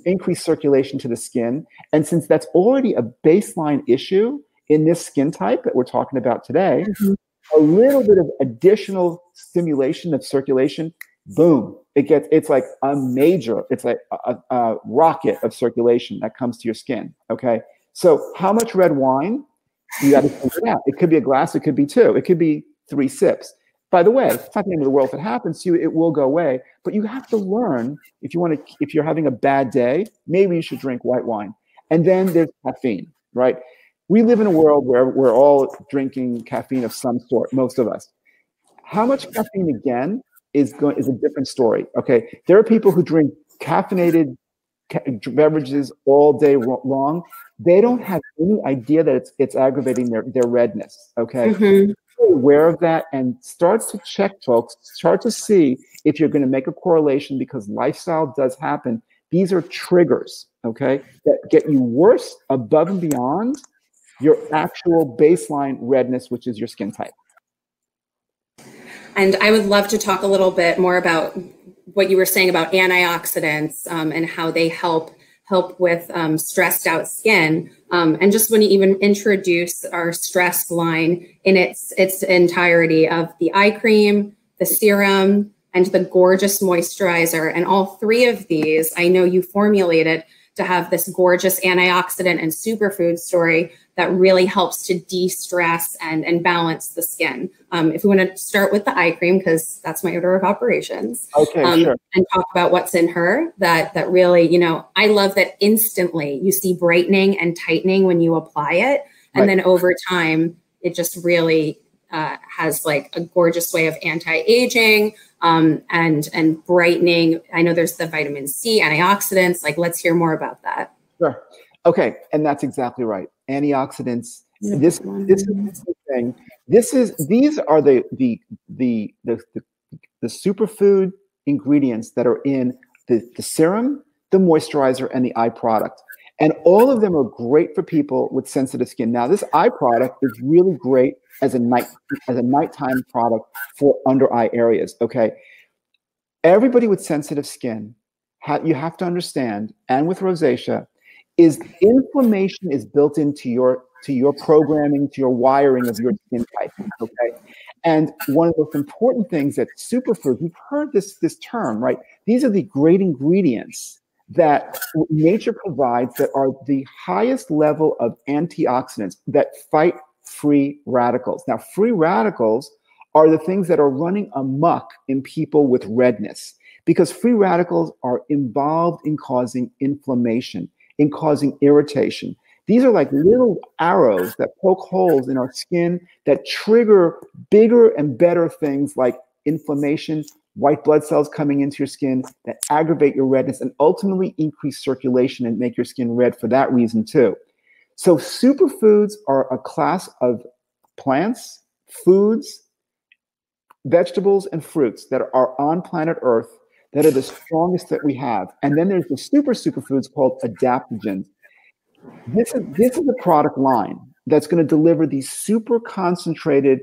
increased circulation to the skin. And since that's already a baseline issue in this skin type that we're talking about today, a little bit of additional stimulation of circulation, boom, it's like a rocket of circulation that comes to your skin, okay? So how much red wine? You got to figure it out. It could be a glass, it could be two, it could be 3 sips. By the way, it's not the end of the world. If it happens to you, it will go away. But you have to learn, if you're having a bad day, maybe you should drink white wine. And then there's caffeine, right? We live in a world where we're all drinking caffeine of some sort, most of us. How much caffeine, again, is a different story, okay? There are people who drink caffeinated beverages all day long. They don't have any idea that it's aggravating their redness, okay? Mm-hmm. Aware of that and start to check, folks. Start to see if you're going to make a correlation, because lifestyle does happen. These are triggers, okay, that get you worse above and beyond your actual baseline redness, which is your skin type. And I would love to talk a little bit more about what you were saying about antioxidants and how they help with stressed out skin. And just when you even introduce our stress line in its entirety of the eye cream, the serum, and the gorgeous moisturizer. And all three of these, I know you formulated to have this gorgeous antioxidant and superfood story that really helps to de-stress and balance the skin. If we want to start with the eye cream, because that's my order of operations, okay, sure. And talk about what's in her, that really, I love that instantly you see brightening and tightening when you apply it. And then over time, it just really has like a gorgeous way of anti-aging and brightening. I know there's the vitamin C, antioxidants. Like, let's hear more about that. Sure. Okay, and that's exactly right. Antioxidants. This is the thing. These are the superfood ingredients that are in the serum, the moisturizer, and the eye product. And all of them are great for people with sensitive skin. Now, this eye product is really great as a nighttime product for under eye areas. Okay, everybody with sensitive skin, you have to understand, and with rosacea, is inflammation is built into your programming, to your wiring of your skin type. Okay, and one of the most important things that superfoods, we've heard this term, right? These are the great ingredients that nature provides that are the highest level of antioxidants that fight free radicals. Now, free radicals are the things that are running amok in people with redness, because free radicals are involved in causing inflammation, in causing irritation. These are like little arrows that poke holes in our skin that trigger bigger and better things like inflammation, white blood cells coming into your skin that aggravate your redness and ultimately increase circulation and make your skin red for that reason too. So superfoods are a class of plants, foods, vegetables, and fruits that are on planet Earth that are the strongest that we have. And then there's the superfoods called adaptogens. This is a product line that's going to deliver these super concentrated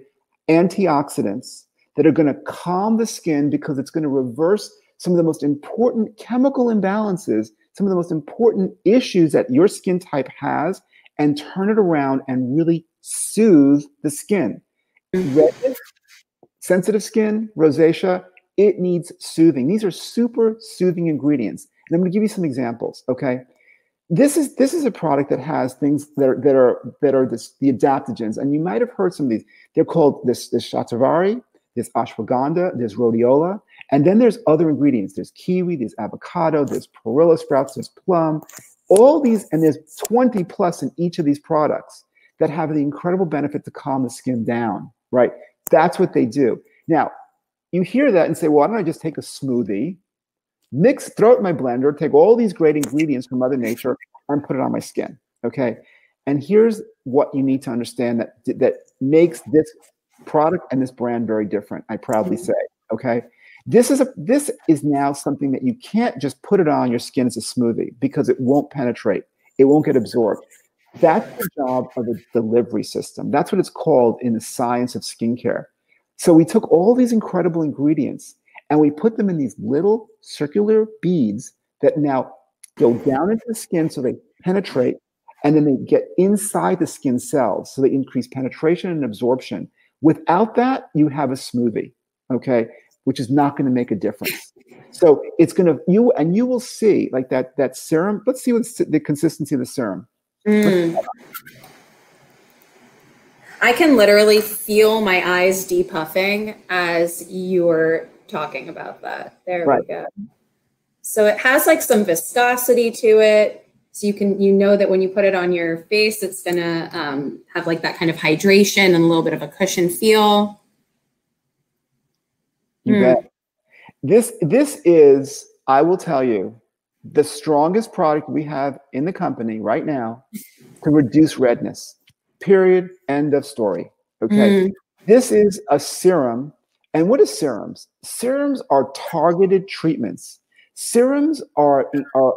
antioxidants that are going to calm the skin, because it's going to reverse some of the most important chemical imbalances, some of the most important issues that your skin type has, and turn it around and really soothe the skin. Redness, sensitive skin, rosacea, it needs soothing. These are super soothing ingredients. And I'm going to give you some examples, okay? This is a product that has things that are the adaptogens, and you might have heard some of these. They're called this shatavari, there's ashwagandha, there's rhodiola, and then there's other ingredients. There's kiwi, there's avocado, there's perilla sprouts, there's plum, all these, and there's 20 plus in each of these products that have the incredible benefit to calm the skin down, right? That's what they do. Now, you hear that and say, well, why don't I just take a smoothie, throw it in my blender, take all these great ingredients from Mother Nature and put it on my skin, okay? And here's what you need to understand that makes this product and this brand very different, I proudly say, okay? This is now something that you can't just put it on your skin as a smoothie, because it won't penetrate. It won't get absorbed. That's the job of the delivery system. That's what it's called in the science of skincare. So we took all these incredible ingredients and we put them in these little circular beads that now go down into the skin so they penetrate, and then they get inside the skin cells so they increase penetration and absorption. Without that, you have a smoothie, okay, which is not going to make a difference. So it's going to, you will see like that serum. Let's see what the consistency of the serum. I can literally feel my eyes depuffing as you were talking about that. There we go. So it has like some viscosity to it. So you know that when you put it on your face, it's gonna have like that kind of hydration and a little bit of a cushion feel. You bet. This is, I will tell you, the strongest product we have in the company right now to reduce redness. Period. End of story. Okay. This is a serum. And what is serums? Serums are targeted treatments. Serums are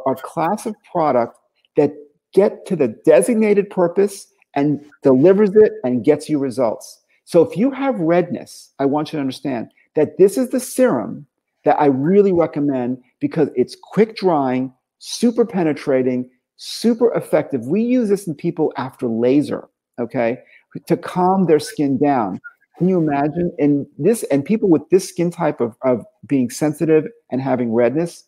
a class of product that get to the designated purpose and delivers it and gets you results. So if you have redness, I want you to understand that this is the serum that I really recommend because it's quick drying, super penetrating, super effective. We use this in people after laser, okay, to calm their skin down. Can you imagine? And people with this skin type of being sensitive and having redness,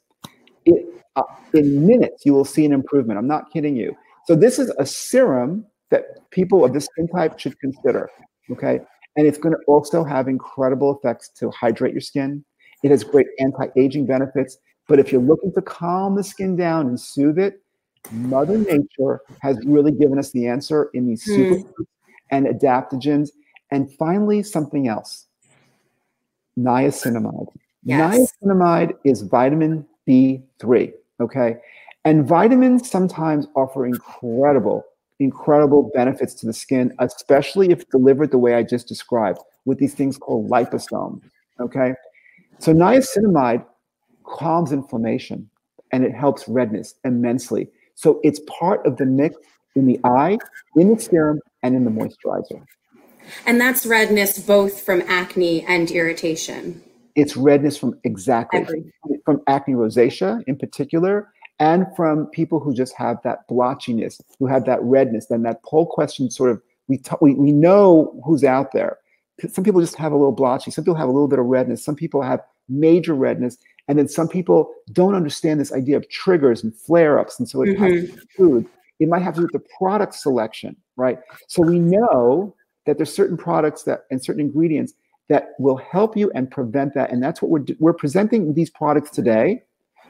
in minutes you will see an improvement. I'm not kidding you. So this is a serum that people of this skin type should consider, okay? And it's going to also have incredible effects to hydrate your skin. It has great anti-aging benefits. But if you're looking to calm the skin down and soothe it, Mother Nature has really given us the answer in these superfoods and adaptogens. And finally, something else, niacinamide. Yes. Niacinamide is vitamin B3, okay? And vitamins sometimes offer incredible benefits to the skin, especially if delivered the way I just described, with these things called liposomes, okay? So niacinamide calms inflammation and it helps redness immensely. So it's part of the mix in the eye, in the serum, and in the moisturizer. And that's redness both from acne and irritation. It's redness from from acne rosacea in particular, and from people who just have that blotchiness, who have that redness. Then that poll question sort of, we know who's out there. Some people just have a little blotchy. Some people have a little bit of redness. Some people have major redness. And then some people don't understand this idea of triggers and flare-ups. And so it has to do with food. It might have to do with the product selection, right? So we know that there's certain products and certain ingredients that will help you and prevent that. And that's what we're presenting these products today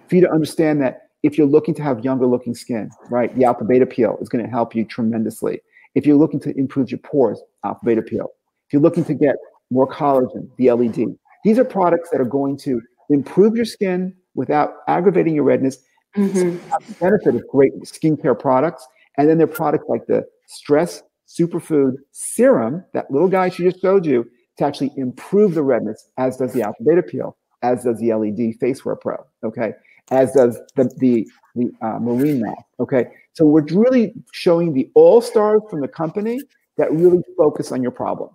for you to understand that if you're looking to have younger looking skin, right? The alpha beta peel is going to help you tremendously. If you're looking to improve your pores, alpha beta peel. If you're looking to get more collagen, the LED. These are products that are going to improve your skin without aggravating your redness. The benefit of great skincare products. And then there are products like the Stress Superfood Serum, that little guy she just showed you, to actually improve the redness, as does the alpha beta peel, as does the LED Face Wear Pro, okay? As does the marine mask, okay? So we're really showing the all-stars from the company that really focus on your problem.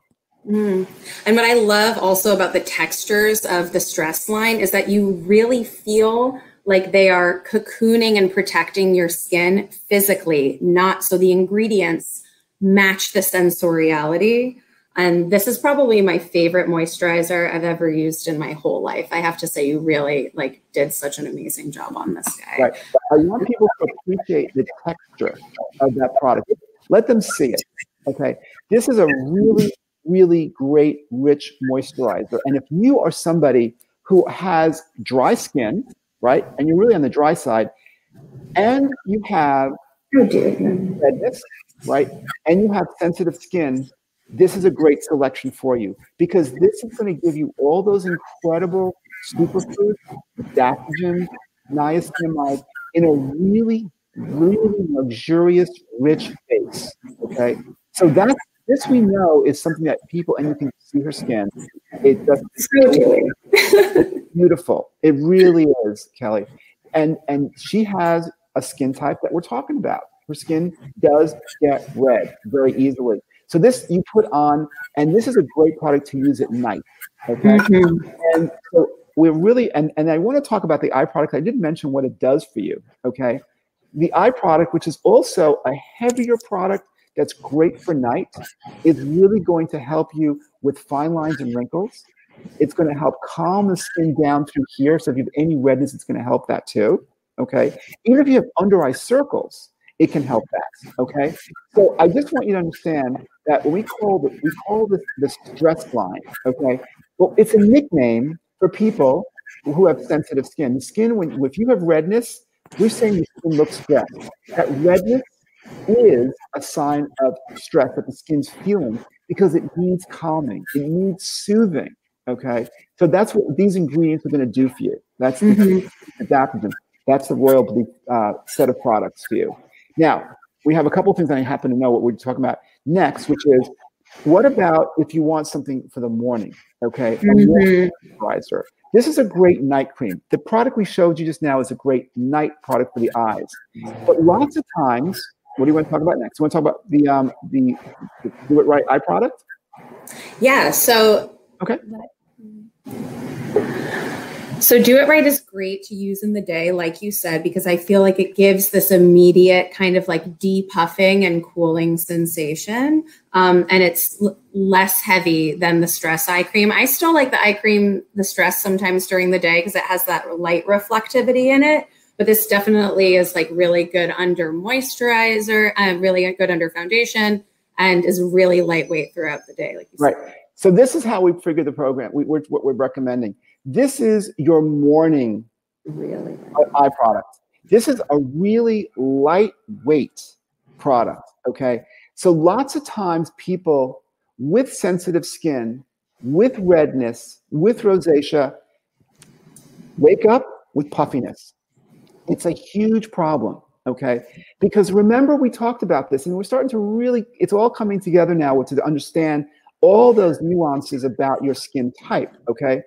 And what I love also about the textures of the Stress line is that you really feel like they are cocooning and protecting your skin physically, not so the ingredients match the sensoriality. And this is probably my favorite moisturizer I've ever used in my whole life. I have to say, you really did such an amazing job on this guy. Right. I want people to appreciate the texture of that product. Let them see it. Okay. This is a really, really great, rich moisturizer. And if you are somebody who has dry skin, right, and you're really on the dry side, and you have redness, right, and you have sensitive skin, this is a great selection for you, because this is going to give you all those incredible superfoods, adaptogens, niacinamide in a really, really luxurious, rich base. Okay, so this we know is something that people, and you can see her skin. It's beautiful. It really is, Kelly, and she has a skin type that we're talking about. Her skin does get red very easily. So this you put on, and this is a great product to use at night, okay? And so we're really, and I want to talk about the eye product. I didn't mention what it does for you, okay? The eye product, which is also a heavier product that's great for night, is really going to help you with fine lines and wrinkles. It's going to help calm the skin down through here. So if you have any redness, it's going to help that too, okay? Even if you have under eye circles, it can help that. Okay. So I just want you to understand that when we call this the stress line. Okay. Well, it's a nickname for people who have sensitive skin. The skin, if you have redness, we're saying your skin looks stressed. That redness is a sign of stress that the skin's feeling because it needs calming. It needs soothing. Okay. So that's what these ingredients are going to do for you. That's the adaptogen. That's the Royal Blue set of products for you. Now, we have a couple of things that I happen to know what we're talking about next, which is what about if you want something for the morning? Okay. A moisturizer. This is a great night cream. The product we showed you just now is a great night product for the eyes. But lots of times, what do you want to talk about next? You want to talk about the Do It Right eye product? Yeah. So. Okay. So Do It Right is great to use in the day, like you said, because I feel like it gives this immediate kind of like depuffing and cooling sensation. And it's less heavy than the Stress eye cream. I still like the eye cream, the Stress, sometimes during the day because it has that light reflectivity in it. But this definitely is like really good under moisturizer, really good under foundation, and is really lightweight throughout the day, like you said. Right. So this is how we figure the program. What we're recommending. This is your morning eye product. This is a really lightweight product, okay? So lots of times people with sensitive skin, with redness, with rosacea, wake up with puffiness. It's a huge problem, okay? Because remember we talked about this and we're starting to really, it's all coming together now to understand all those nuances about your skin type, okay?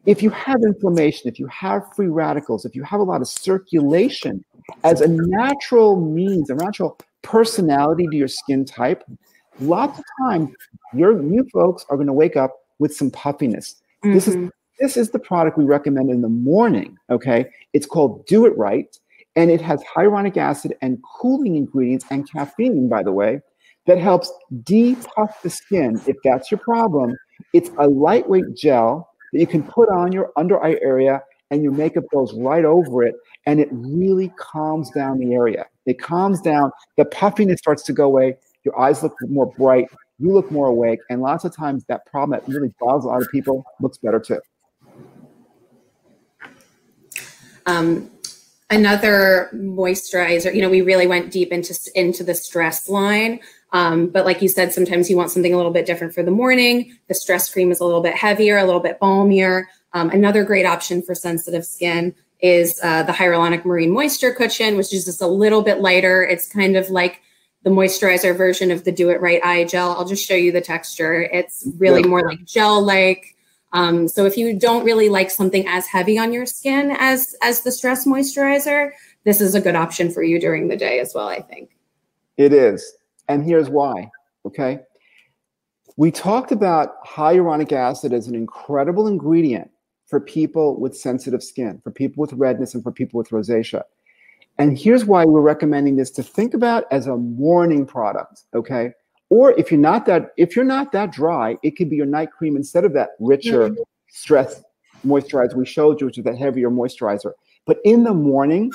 If you have inflammation, if you have free radicals, if you have a lot of circulation as a natural means, a natural personality to your skin type, lots of times you folks are going to wake up with some puffiness. This is the product we recommend in the morning, okay? It's called Do It Right, and it has hyaluronic acid and cooling ingredients and caffeine, by the way, that helps depuff the skin if that's your problem. It's a lightweight gel that you can put on your under eye area and your makeup goes right over it and it really calms down the area. It calms down, the puffiness starts to go away, your eyes look more bright, you look more awake, and lots of times that problem that really bothers a lot of people looks better too. Another moisturizer, we really went deep into the Stress line. But like you said, sometimes you want something a little bit different for the morning. The Stress cream is a little bit heavier, a little bit balmier. Another great option for sensitive skin is the Hyaluronic Marine Moisture Cushion, which is just a little bit lighter. It's kind of like the moisturizer version of the Do It Right eye gel. I'll just show you the texture. It's really more like gel-like. So if you don't really like something as heavy on your skin as the Stress moisturizer, this is a good option for you during the day as well, I think. It is. And here's why, okay? We talked about hyaluronic acid as an incredible ingredient for people with sensitive skin, for people with redness, and for people with rosacea. And here's why we're recommending this to think about as a morning product, okay? Or if you're not that dry, it could be your night cream instead of that richer Stress moisturizer we showed you, which is that heavier moisturizer. But in the morning,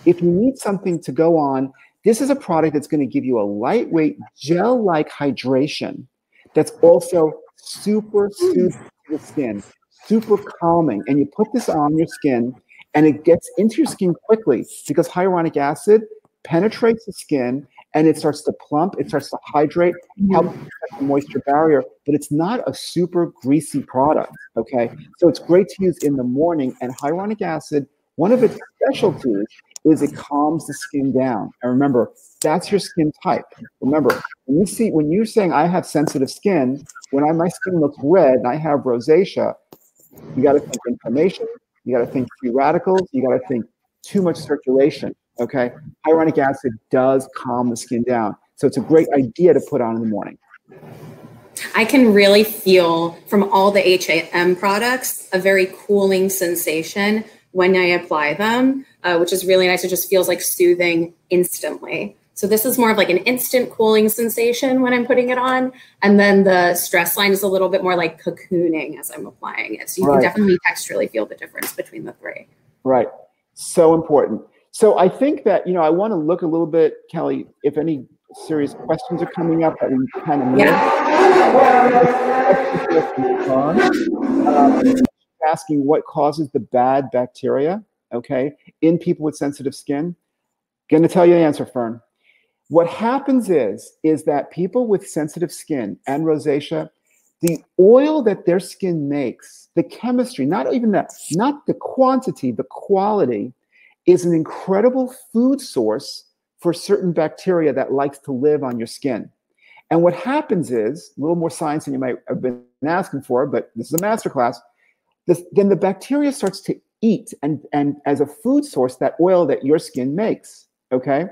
if you need something to go on, this is a product that's going to give you a lightweight gel-like hydration that's also super soothing to the skin, super calming. And you put this on your skin and it gets into your skin quickly because hyaluronic acid penetrates the skin and it starts to plump, it starts to hydrate, help protect the moisture barrier, but it's not a super greasy product, okay? So it's great to use in the morning, and hyaluronic acid, one of its specialties is it calms the skin down. And remember, that's your skin type. Remember, when you're saying I have sensitive skin, when my skin looks red and I have rosacea, you got to think inflammation, you got to think free radicals, you got to think too much circulation. Okay, hyaluronic acid does calm the skin down. So it's a great idea to put on in the morning. I can really feel from all the HAM products a very cooling sensation when I apply them, which is really nice. It just feels like soothing instantly. So this is more of like an instant cooling sensation when I'm putting it on. And then the Stress line is a little bit more like cocooning as I'm applying it. So you can definitely texturally feel the difference between the three. Right. So important. So I think that, I want to look a little bit, Kelly, if any serious questions are coming up that we kind of missed. Asking what causes the bad bacteria, okay, in people with sensitive skin. Going to tell you the answer, Fern. What happens is that people with sensitive skin and rosacea, the oil that their skin makes, the chemistry, not even that, not the quantity, the quality, is an incredible food source for certain bacteria that likes to live on your skin. And what happens is, a little more science than you might have been asking for, but this is a masterclass, then the bacteria starts to eat and as a food source that oil that your skin makes, okay?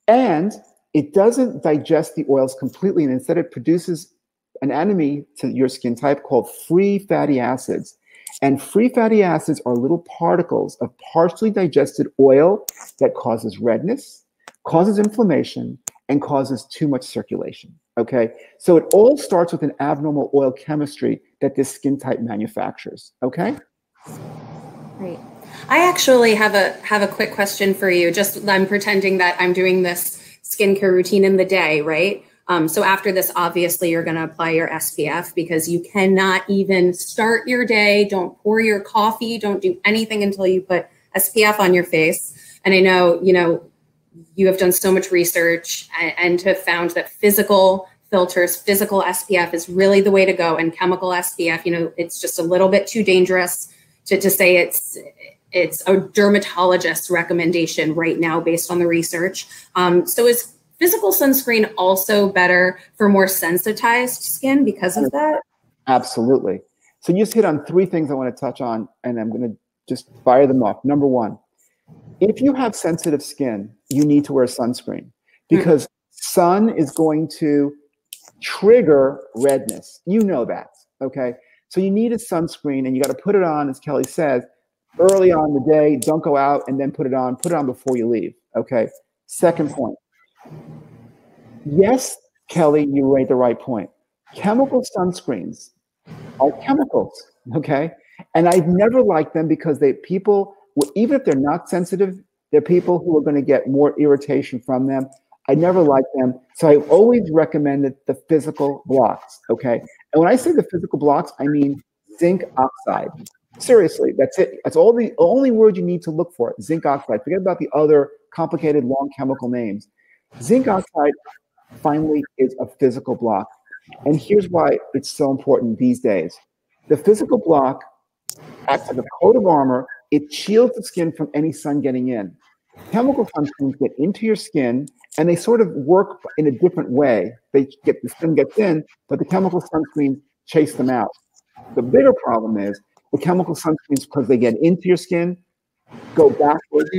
And it doesn't digest the oils completely, and instead it produces an enemy to your skin type called free fatty acids. And free fatty acids are little particles of partially digested oil that causes redness, causes inflammation, and causes too much circulation, okay? So it all starts with an abnormal oil chemistry that this skin type manufactures, okay? Great. I actually have a quick question for you. Just I'm pretending that I'm doing this skincare routine in the day, right? So after this, obviously, you're going to apply your SPF because you cannot even start your day. Don't pour your coffee. Don't do anything until you put SPF on your face. And I know, you have done so much research and have found that physical filters, physical SPF is really the way to go. And chemical SPF, it's just a little bit too dangerous to say it's a dermatologist's recommendation right now based on the research. So is physical sunscreen also better for more sensitized skin because of that? Absolutely. So you just hit on three things I want to touch on, and I'm going to just fire them off. Number one, if you have sensitive skin, you need to wear sunscreen because sun is going to trigger redness. You know that, okay? So you need a sunscreen, and you got to put it on, as Kelly says, early on in the day. Don't go out and then put it on. Put it on before you leave, okay? Second point. Yes, Kelly, you made the right point. Chemical sunscreens are chemicals, okay? And I've never liked them because even if they're not sensitive, they're people who are going to get more irritation from them. I never liked them. So I've always recommended the physical blocks, okay? And when I say the physical blocks, I mean zinc oxide. Seriously, that's it. That's the only word you need to look for, zinc oxide. Forget about the other complicated long chemical names. Zinc oxide finally is a physical block. And here's why it's so important these days. The physical block acts like a coat of armor. It shields the skin from any sun getting in. Chemical sunscreens get into your skin and they sort of work in a different way. The skin gets in, but the chemical sunscreens chase them out. The bigger problem is the chemical sunscreens, because they get into your skin, go backwards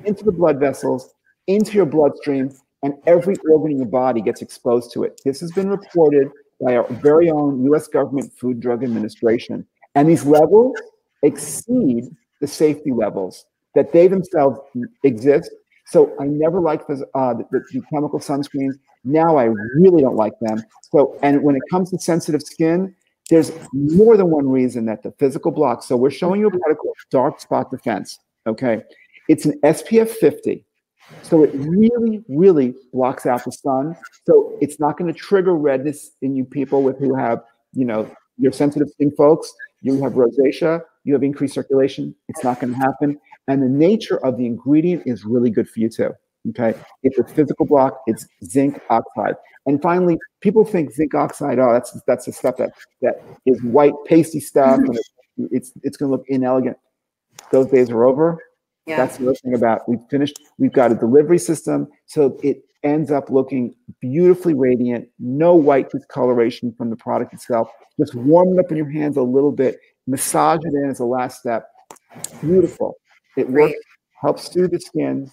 into the blood vessels, into your bloodstream, and every organ in your body gets exposed to it. This has been reported by our very own U.S. government Food and Drug Administration. And these levels exceed the safety levels that they themselves exist. So I never liked the chemical sunscreens. Now I really don't like them. So, and when it comes to sensitive skin, there's more than one reason that the physical block. So we're showing you a product called Dark Spot Defense, okay? It's an SPF 50. So it really, really blocks out the sun. So it's not going to trigger redness in you people who have, your sensitive skin folks. You have rosacea, you have increased circulation. It's not going to happen. And the nature of the ingredient is really good for you too. Okay. It's a physical block. It's zinc oxide. And finally, people think zinc oxide, that's the stuff that is white, pasty stuff, and it's going to look inelegant. Those days are over. Yeah. That's the other thing about we've got a delivery system, so it ends up looking beautifully radiant, no white discoloration from the product itself. Just warm it up in your hands a little bit, massage it in as a last step. Beautiful. It works, helps soothe the skin,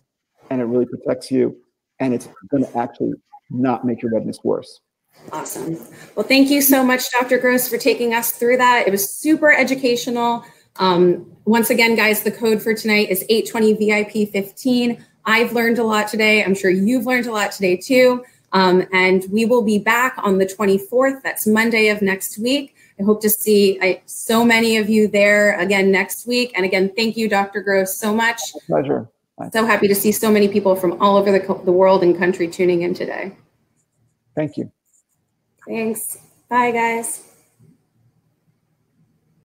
and it really protects you, and it's going to actually not make your redness worse. Awesome. Well, thank you so much, Dr. Gross, for taking us through that. It was super educational. Once again, guys, the code for tonight is 820VIP15. I've learned a lot today. I'm sure you've learned a lot today too. And we will be back on the 24th. That's Monday of next week. I hope to see so many of you there again next week. And again, thank you, Dr. Gross, so much. My pleasure. So happy to see so many people from all over the world and country tuning in today. Thank you. Thanks. Bye, guys.